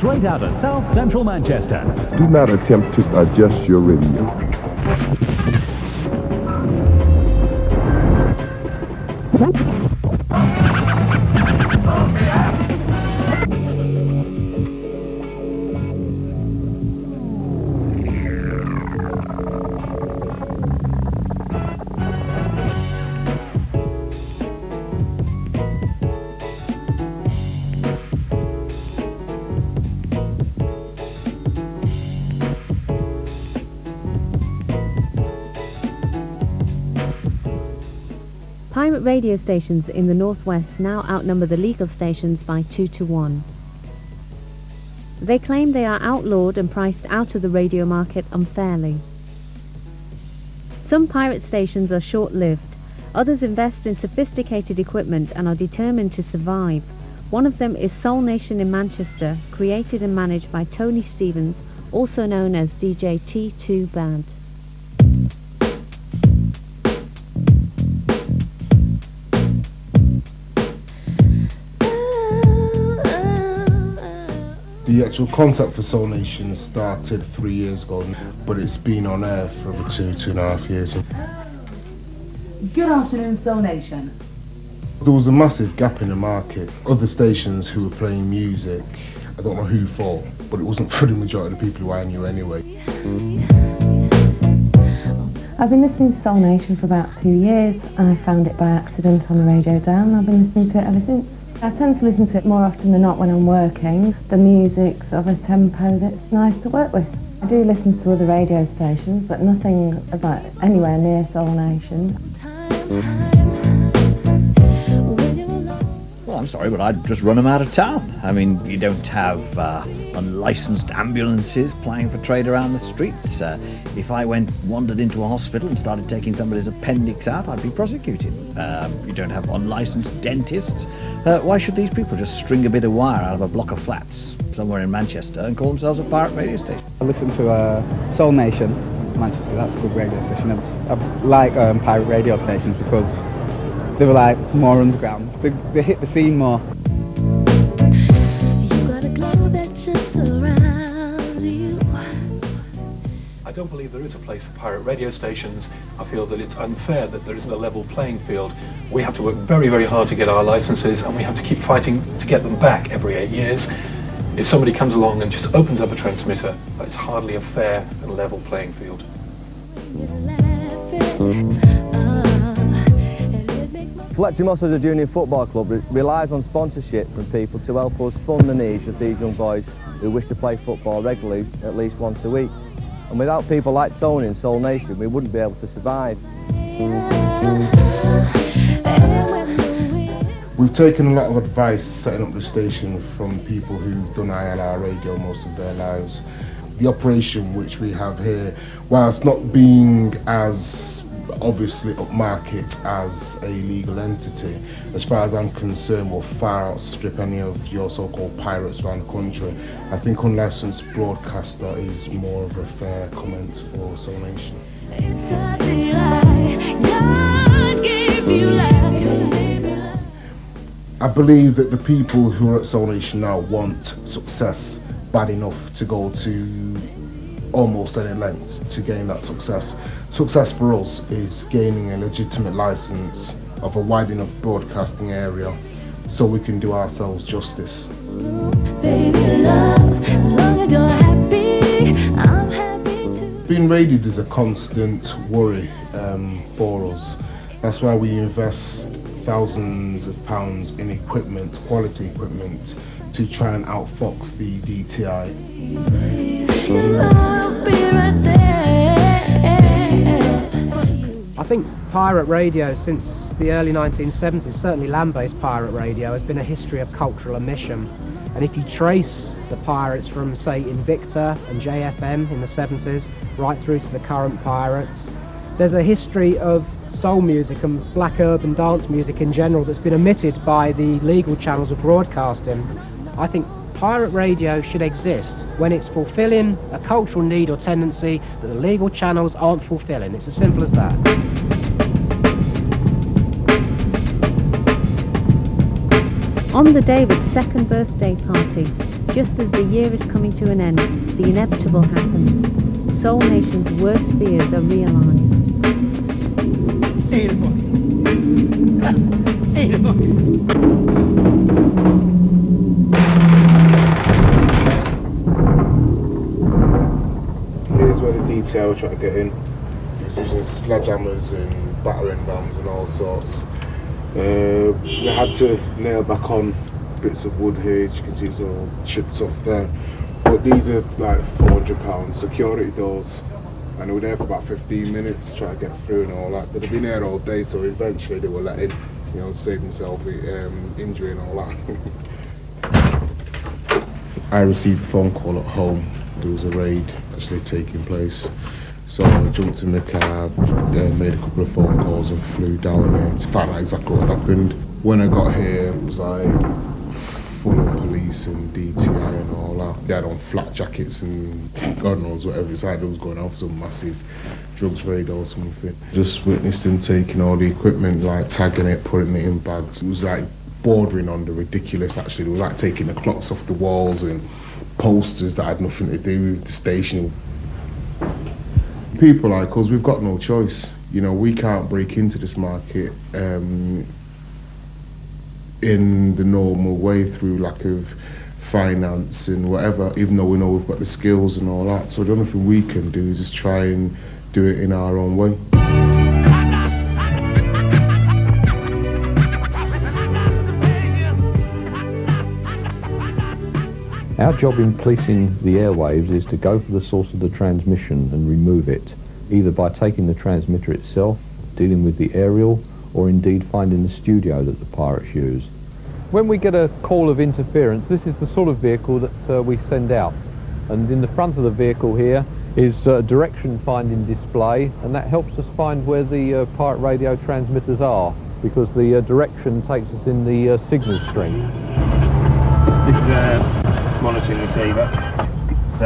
straight out of South Central Manchester. Do not attempt to adjust your radio. Pirate radio stations in the northwest now outnumber the legal stations by 2 to 1. They claim they are outlawed and priced out of the radio market unfairly. Some pirate stations are short-lived. Others invest in sophisticated equipment and are determined to survive. One of them is Soul Nation in Manchester, created and managed by Tony Stevens, also known as DJ T2 Band. The actual concept for Soul Nation started 3 years ago, but it's been on air for over 2.5 years. Good afternoon, Soul Nation. There was a massive gap in the market. Other stations who were playing music, I don't know who for, but it wasn't for the majority of the people who I knew anyway. I've been listening to Soul Nation for about 2 years. I found it by accident on the radio dial and I've been listening to it ever since. I tend to listen to it more often than not when I'm working. The music's of a tempo that's nice to work with. I do listen to other radio stations, but nothing about anywhere near Soul Nation. Well, I'm sorry, but I'd just run them out of town. I mean, you don't have unlicensed ambulances plying for trade around the streets. If I wandered into a hospital and started taking somebody's appendix out, I'd be prosecuted. You don't have unlicensed dentists. Why should these people just string a bit of wire out of a block of flats somewhere in Manchester and call themselves a pirate radio station? I listen to Soul Nation, Manchester. That's a good radio station. I like pirate radio stations because they were like more underground. They hit the scene more. You got a glow that just surrounds you. I don't believe there is a place for pirate radio stations. I feel that it's unfair that there isn't a level playing field. We have to work very, very hard to get our licenses, and we have to keep fighting to get them back every 8 years. If somebody comes along and just opens up a transmitter, it's hardly a fair and level playing field. Fletching as a junior football club relies on sponsorship from people to help us fund the needs of these young boys who wish to play football regularly at least once a week. And without people like Tony and Soul Nation, we wouldn't be able to survive. We've taken a lot of advice setting up the station from people who've done ILR radio most of their lives. The operation which we have here, whilst not being as obviously upmarket as a legal entity, as far as I'm concerned, will far outstrip any of your so-called pirates around the country. I think unlicensed broadcaster is more of a fair comment for Soul Nation. I believe that the people who are at Soul Nation now want success bad enough to go to almost any lengths to gain that success. Success for us is gaining a legitimate license of a wide enough broadcasting area so we can do ourselves justice. Being raided is a constant worry for us. That's why we invest thousands of pounds in equipment, quality equipment, to try and outfox the DTI. I think pirate radio since the early 1970s, certainly land-based pirate radio, has been a history of cultural omission. And if you trace the pirates from, say, Invicta and JFM in the 70s, right through to the current pirates, there's a history of soul music and black urban dance music in general that's been omitted by the legal channels of broadcasting. I think pirate radio should exist when it's fulfilling a cultural need or tendency that the legal channels aren't fulfilling. It's as simple as that. On the day of its second birthday party, Just as the year is coming to an end, the inevitable happens. Soul Nation's worst fears are realised. Here's where the DTI were trying to get in. He was using sledgehammers and battering rams and all sorts. We had to nail back on bits of wood here, as you can see it's all chipped off there. But these are like £400 security doors, and they were there for about 15 minutes to try to get through and all that. But they've been there all day, so eventually they were let in, you know, save themselves injury and all that. I received a phone call at home. There was a raid actually taking place. So I jumped in the cab, made a couple of phone calls and flew down there to find out exactly what happened. When I got here, it was like full of police and DTI and all that. They had on flat jackets and God knows whatever side was going on for some massive drugs raid or something. Just witnessed them taking all the equipment, like tagging it, putting it in bags. It was like bordering on the ridiculous actually. They were like taking the clocks off the walls and posters that had nothing to do with the station. People like us, we've got no choice. You know, we can't break into this market in the normal way through lack of finance and whatever, even though we know we've got the skills and all that. So the only thing we can do is just try and do it in our own way. Our job in policing the airwaves is to go for the source of the transmission and remove it, either by taking the transmitter itself, dealing with the aerial, or indeed finding the studio that the pirates use. When we get a call of interference, this is the sort of vehicle that we send out. And in the front of the vehicle here is a direction finding display, and that helps us find where the pirate radio transmitters are, because the direction takes us in the signal string. This is a monitoring receiver. It's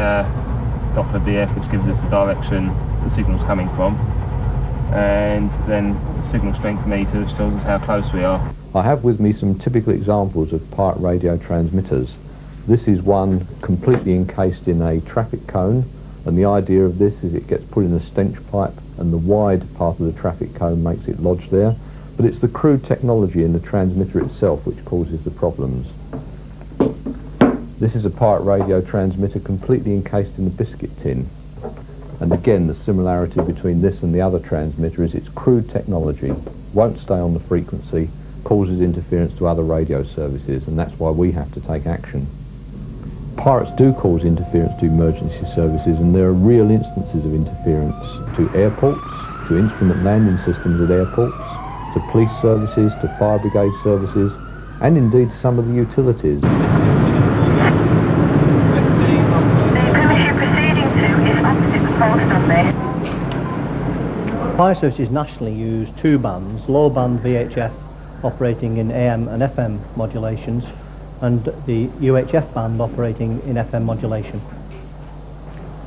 top of the F, which gives us the direction the signal's coming from, and then the signal strength meter, which tells us how close we are. I have with me some typical examples of pirate radio transmitters. This is one completely encased in a traffic cone, and the idea of this is it gets put in a stench pipe and the wide part of the traffic cone makes it lodge there, but it's the crude technology in the transmitter itself which causes the problems. This is a pirate radio transmitter completely encased in a biscuit tin. And again, the similarity between this and the other transmitter is its crude technology, won't stay on the frequency, causes interference to other radio services, and that's why we have to take action. Pirates do cause interference to emergency services, and there are real instances of interference to airports, to instrument landing systems at airports, to police services, to fire brigade services, and indeed to some of the utilities. Fire services nationally use two bands, low band VHF operating in AM and FM modulations, and the UHF band operating in FM modulation.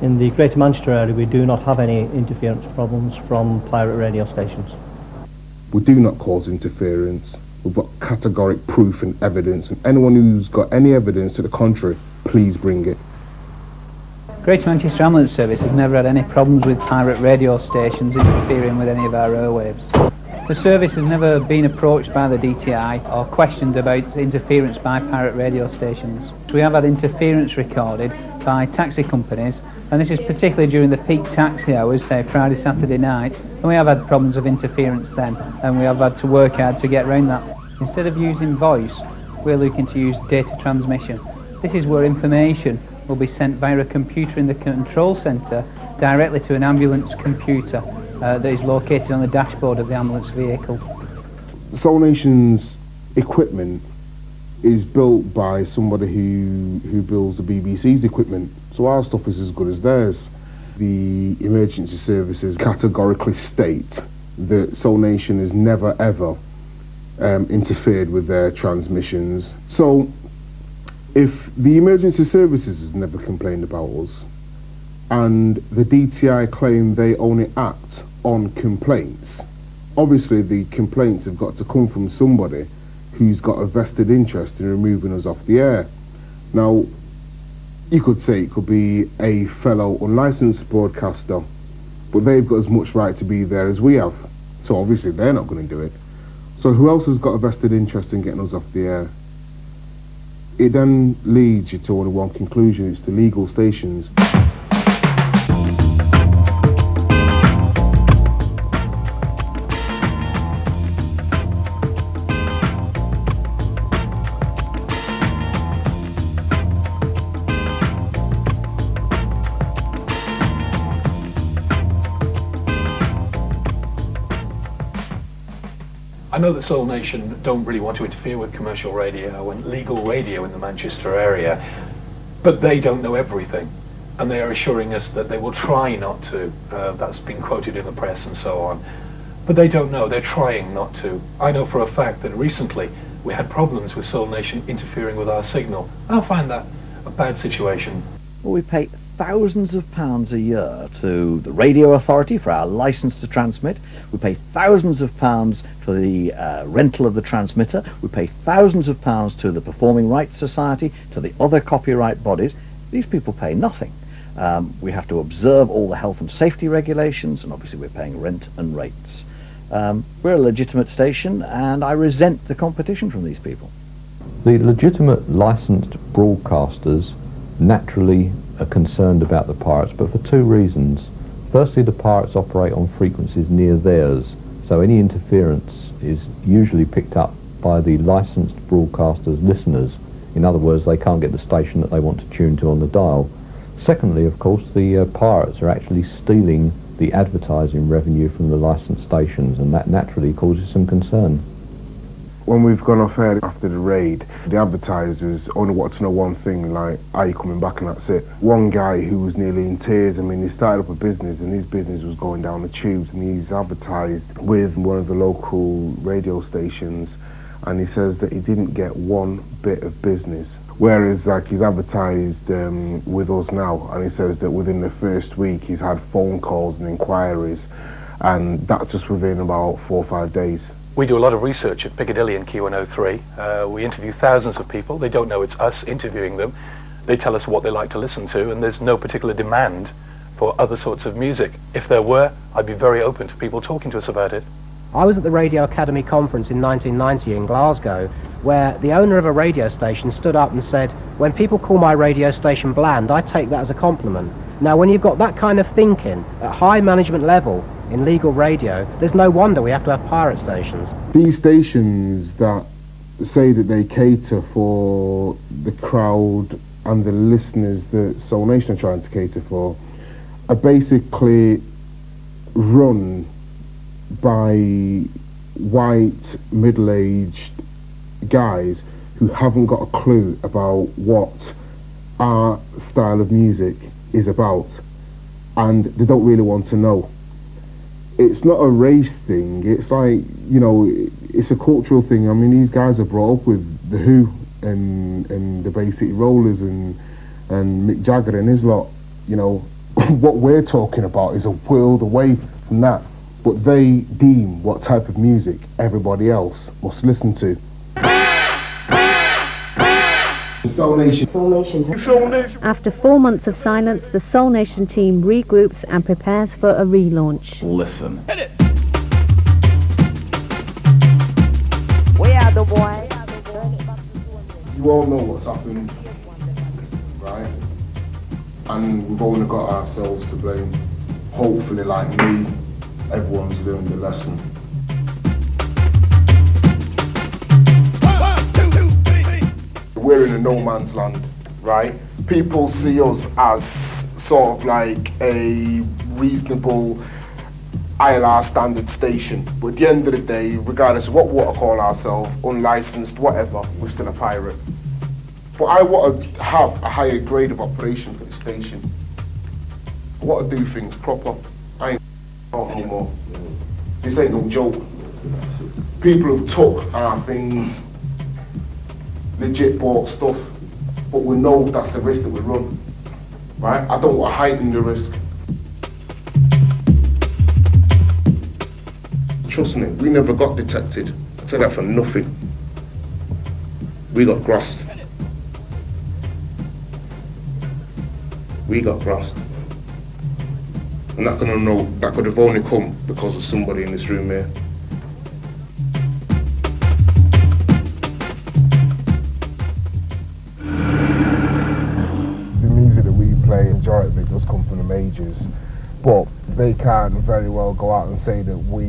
In the Greater Manchester area we do not have any interference problems from pirate radio stations. We do not cause interference. We've got categoric proof and evidence, and anyone who's got any evidence to the contrary, please bring it. Greater Manchester Ambulance Service has never had any problems with pirate radio stations interfering with any of our airwaves. The service has never been approached by the DTI or questioned about interference by pirate radio stations. We have had interference recorded by taxi companies, and this is particularly during the peak taxi hours, say Friday, Saturday night, and we have had problems of interference then, and we have had to work hard to get around that. Instead of using voice, we're looking to use data transmission. This is where information will be sent via a computer in the control centre directly to an ambulance computer that is located on the dashboard of the ambulance vehicle. Soul Nation's equipment is built by somebody who builds the BBC's equipment, so our stuff is as good as theirs. The emergency services categorically state that Soul Nation has never ever interfered with their transmissions. So if the emergency services has never complained about us, and the DTI claim they only act on complaints, obviously the complaints have got to come from somebody who's got a vested interest in removing us off the air. Now, you could say it could be a fellow unlicensed broadcaster, but they've got as much right to be there as we have. So obviously they're not going to do it. So who else has got a vested interest in getting us off the air? It then leads you to only one conclusion: it's the legal stations. I know that Soul Nation don't really want to interfere with commercial radio and legal radio in the Manchester area, but they don't know everything, and they are assuring us that they will try not to. That's been quoted in the press and so on. But they don't know, they're trying not to. I know for a fact that recently we had problems with Soul Nation interfering with our signal. I find that a bad situation. Well, we pay thousands of pounds a year to the Radio Authority for our licence to transmit. We pay thousands of pounds for the rental of the transmitter. We pay thousands of pounds to the Performing Rights Society, to the other copyright bodies. These people pay nothing. We have to observe all the health and safety regulations, and obviously we're paying rent and rates. We're a legitimate station, and I resent the competition from these people. The legitimate licensed broadcasters naturally are concerned about the pirates, but for two reasons. Firstly, the pirates operate on frequencies near theirs, so any interference is usually picked up by the licensed broadcasters' listeners. In other words, they can't get the station that they want to tune to on the dial. Secondly, of course, the pirates are actually stealing the advertising revenue from the licensed stations, and that naturally causes some concern. When we've gone off air after the raid, the advertisers only want to know one thing, like, are you coming back, and that's it. One guy who was nearly in tears, I mean, he started up a business and his business was going down the tubes, and he's advertised with one of the local radio stations, and he says that he didn't get one bit of business. Whereas, like, he's advertised with us now, and he says that within the first week he's had phone calls and inquiries, and that's just within about 4 or 5 days. We do a lot of research at Piccadilly and Q103. We interview thousands of people. They don't know it's us interviewing them. They tell us what they like to listen to, and there's no particular demand for other sorts of music. If there were, I'd be very open to people talking to us about it. I was at the Radio Academy conference in 1990 in Glasgow, where the owner of a radio station stood up and said, when people call my radio station bland, I take that as a compliment. Now, when you've got that kind of thinking at high management level in legal radio, there's no wonder we have to have pirate stations. These stations that say that they cater for the crowd and the listeners that Soul Nation are trying to cater for are basically run by white, middle-aged guys who haven't got a clue about what our style of music is about, and they don't really want to know. It's not a race thing, it's like, you know, it's a cultural thing. I mean, these guys are brought up with The Who and the Bay City Rollers and Mick Jagger and his lot. You know, what we're talking about is a world away from that, but they deem what type of music everybody else must listen to. Soul Nation. Soul Nation. Soul Nation. After 4 months of silence, the Soul Nation team regroups and prepares for a relaunch. Listen. Hit it. We are the boys. You all know what's happened, right? And we've only got ourselves to blame. Hopefully, like me, everyone's learned the lesson. We're in a no man's land, right? People see us as sort of like a reasonable ILR standard station, but at the end of the day, regardless of what we want to call ourselves, unlicensed, whatever, we're still a pirate. But I want to have a higher grade of operation for the station. I want to do things proper. I ain't no more. This ain't no joke. People who took our things, legit bought stuff, but we know that's the risk that we run, right? I don't want to heighten the risk. Trust me, we never got detected. I tell that for nothing. We got grasped. we got thrust. And that could have only come because of somebody in this room here. The music that we play, the majority of it does come from the majors, but they can't very well go out and say that we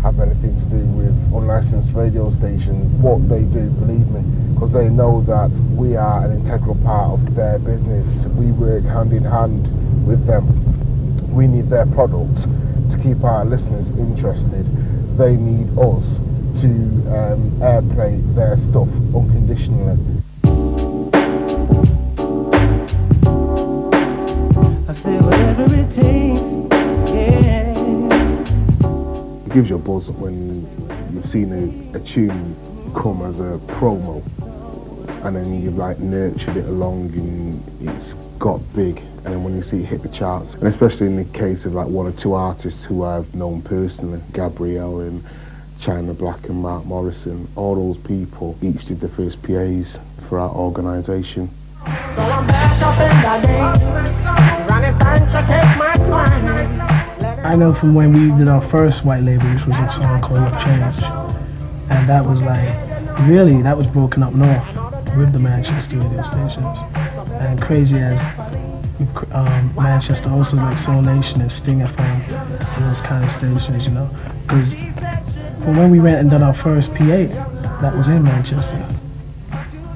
have anything to do with unlicensed radio stations. What they do, believe me, because they know that we are an integral part of their business. We work hand in hand with them. We need their product to keep our listeners interested. They need us to airplay their stuff unconditionally. I say whatever it takes, yeah. It gives you a buzz when you've seen a tune come as a promo, and then you've like nurtured it along and it's got big, and then when you see it hit the charts, and especially in the case of like one or two artists who I've known personally, Gabrielle and China Black and Mark Morrison, all those people each did the first PAs for our organisation. So I'm back up in the days, running things to take my swing. I know from when we did our first white label, which was a song called Love Change, and that was like, really, that was broken up north with the Manchester radio stations. And crazy as Manchester, also like Soul Nation and Sting FM and those kind of stations, you know, because from when we went and done our first PA, that was in Manchester.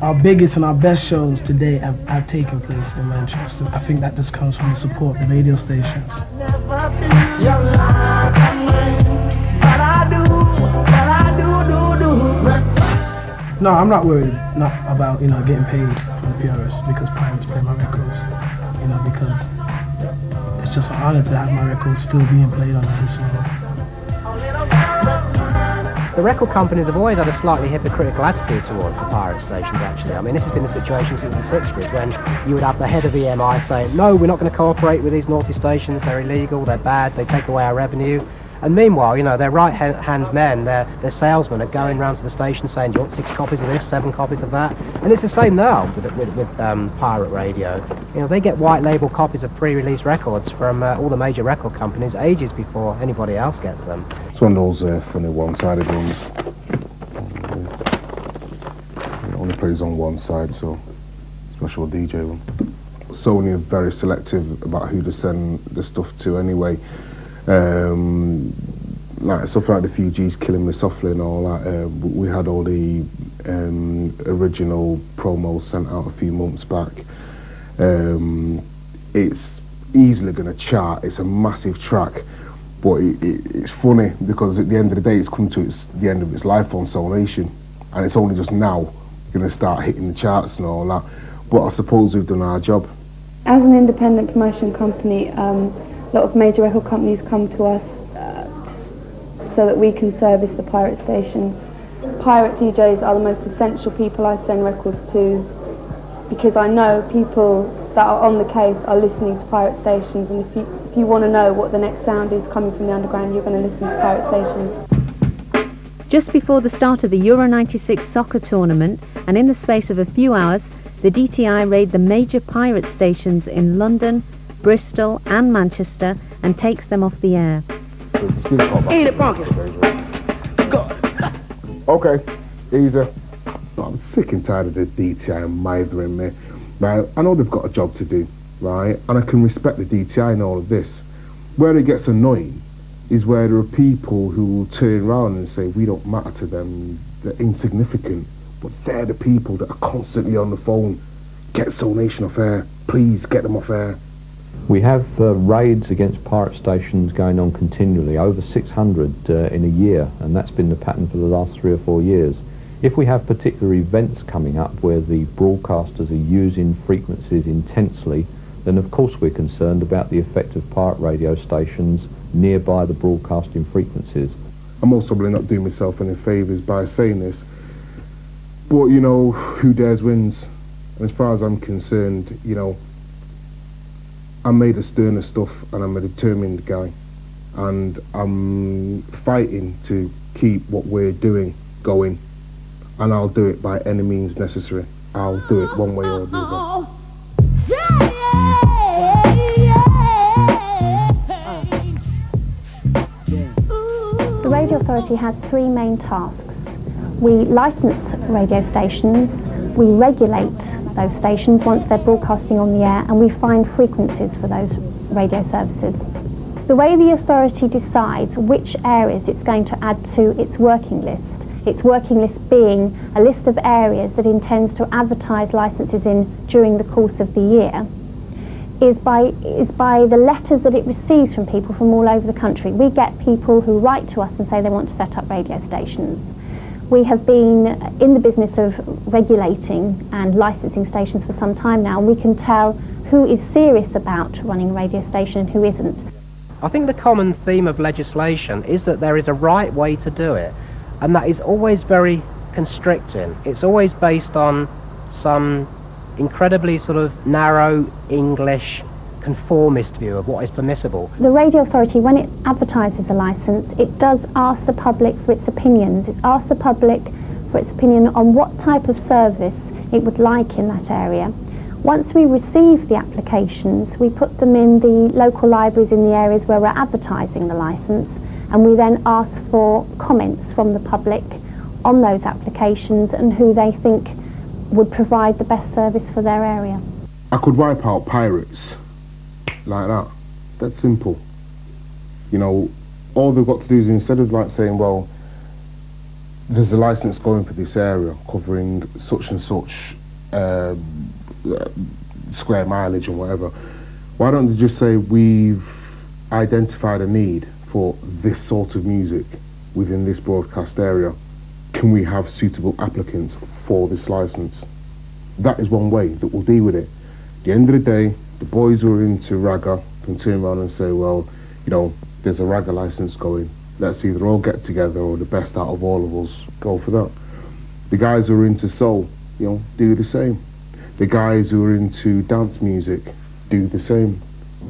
Our biggest and our best shows today have taken place in Manchester. I think that just comes from the support of the radio stations. No, I'm not worried about, you know, getting paid for the PRS because pirates play my records, you know, because it's just an honor to have my records still being played on this level. The record companies have always had a slightly hypocritical attitude towards the pirate stations, actually. I mean, this has been the situation since the 60s, when you would have the head of EMI saying, no, we're not going to cooperate with these naughty stations, they're illegal, they're bad, they take away our revenue. And meanwhile, you know, their right-hand men, their salesmen are going round to the station saying, do you want 6 copies of this, 7 copies of that? And it's the same now with pirate radio. You know, they get white label copies of pre-release records from all the major record companies ages before anybody else gets them. It's one of those funny one-sided ones. It only plays on one side, so special DJ one. Sony are very selective about who to send the stuff to anyway. Like stuff like the Fugees Killing Me Softly and all that, we had all the original promos sent out a few months back. It's easily going to chart, it's a massive track, but it's funny because at the end of the day it's come to the end of its life on Soul Nation, and it's only just now going to start hitting the charts and all that, but I suppose we've done our job. As an independent promotion company, a lot of major record companies come to us so that we can service the pirate stations. Pirate DJs are the most essential people I send records to, because I know people that are on the case are listening to pirate stations, and if you want to know what the next sound is coming from the underground, you're going to listen to pirate stations. Just before the start of the Euro 96 soccer tournament, and in the space of a few hours, the DTI raid the major pirate stations in London, Bristol and Manchester and takes them off the air. Ain't it funky? Okay, easy. I'm sick and tired of the DTI mithering me. Right, I know they've got a job to do, right, and I can respect the DTI in all of this. Where it gets annoying is where there are people who will turn around and say we don't matter to them, they're insignificant, but they're the people that are constantly on the phone. Get Soul Nation off air, please get them off air. We have raids against pirate stations going on continually, over 600 in a year, and that's been the pattern for the last 3 or 4 years. If we have particular events coming up where the broadcasters are using frequencies intensely, then of course we're concerned about the effect of pirate radio stations nearby the broadcasting frequencies. I'm most probably not doing myself any favours by saying this, but you know, who dares wins. And as far as I'm concerned, you know, I'm made of sterner stuff and I'm a determined guy, and I'm fighting to keep what we're doing going, and I'll do it by any means necessary. I'll do it one way or the other. The Radio Authority has three main tasks. We license radio stations, we regulate those stations once they're broadcasting on the air, and we find frequencies for those radio services. The way the authority decides which areas it's going to add to its working list being a list of areas that it intends to advertise licenses in during the course of the year, is by the letters that it receives from people from all over the country. We get people who write to us and say they want to set up radio stations. We have been in the business of regulating and licensing stations for some time now, and we can tell who is serious about running a radio station and who isn't. I think the common theme of legislation is that there is a right way to do it, and that is always very constricting. It's always based on some incredibly sort of narrow English conformist view of what is permissible. The Radio Authority, when it advertises a licence, it does ask the public for its opinions. It asks the public for its opinion on what type of service it would like in that area. Once we receive the applications, we put them in the local libraries in the areas where we're advertising the licence, and we then ask for comments from the public on those applications and who they think would provide the best service for their area. I could wipe out pirates like that. That's simple. You know, all they've got to do is, instead of like saying, well, there's a licence going for this area covering such and such square mileage and whatever, why don't they just say, we've identified a need for this sort of music within this broadcast area. Can we have suitable applicants for this licence? That is one way that we'll deal with it. At the end of the day, the boys who are into ragga can turn around and say, well, you know, there's a ragga licence going. Let's either all get together or the best out of all of us go for that. The guys who are into soul, you know, do the same. The guys who are into dance music do the same.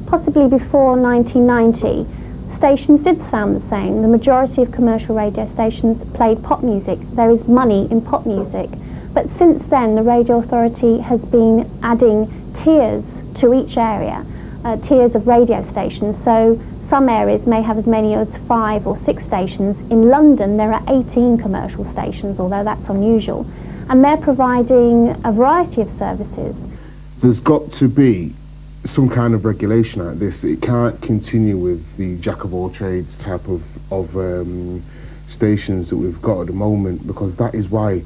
Possibly before 1990, stations did sound the same. The majority of commercial radio stations played pop music. There is money in pop music. But since then, the Radio Authority has been adding tiers to each area, tiers of radio stations. So some areas may have as many as 5 or 6 stations. In London, there are 18 commercial stations, although that's unusual. And they're providing a variety of services. There's got to be some kind of regulation like this. It can't continue with the jack of all trades type of stations that we've got at the moment, because that is why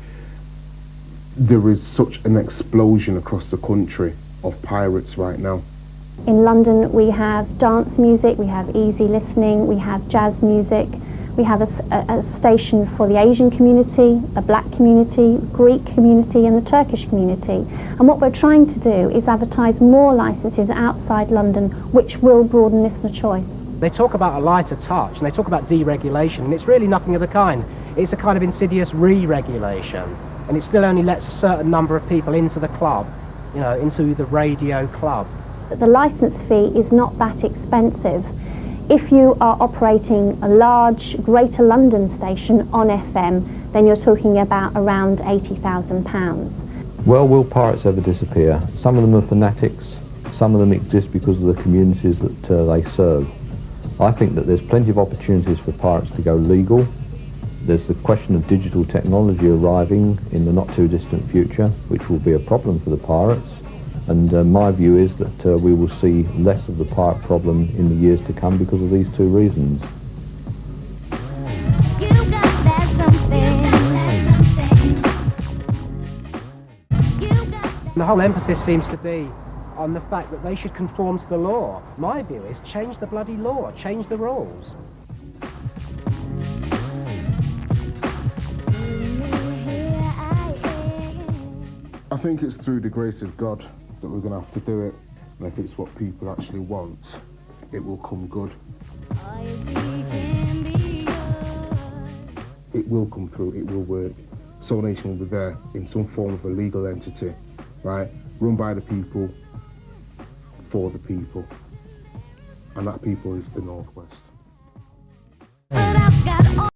there is such an explosion across the country of pirates right now. In London we have dance music, we have easy listening, we have jazz music, we have a station for the Asian community, a black community, Greek community and the Turkish community. And what we're trying to do is advertise more licences outside London, which will broaden listener choice. They talk about a lighter touch and they talk about deregulation, and it's really nothing of the kind. It's a kind of insidious re-regulation, and it still only lets a certain number of people into the club, you know, into the radio club. The licence fee is not that expensive. If you are operating a large Greater London station on FM, then you're talking about around £80,000. Well, will pirates ever disappear? Some of them are fanatics, some of them exist because of the communities that they serve. I think that there's plenty of opportunities for pirates to go legal. There's the question of digital technology arriving in the not too distant future, which will be a problem for the pirates. And my view is that we will see less of the pirate problem in the years to come because of these two reasons. The whole emphasis seems to be on the fact that they should conform to the law. My view is change the bloody law, change the rules. I think it's through the grace of God that we're going to have to do it, and if it's what people actually want, it will come good. It will come through, it will work. Soul Nation will be there in some form of a legal entity, right? Run by the people, for the people, and that people is the Northwest.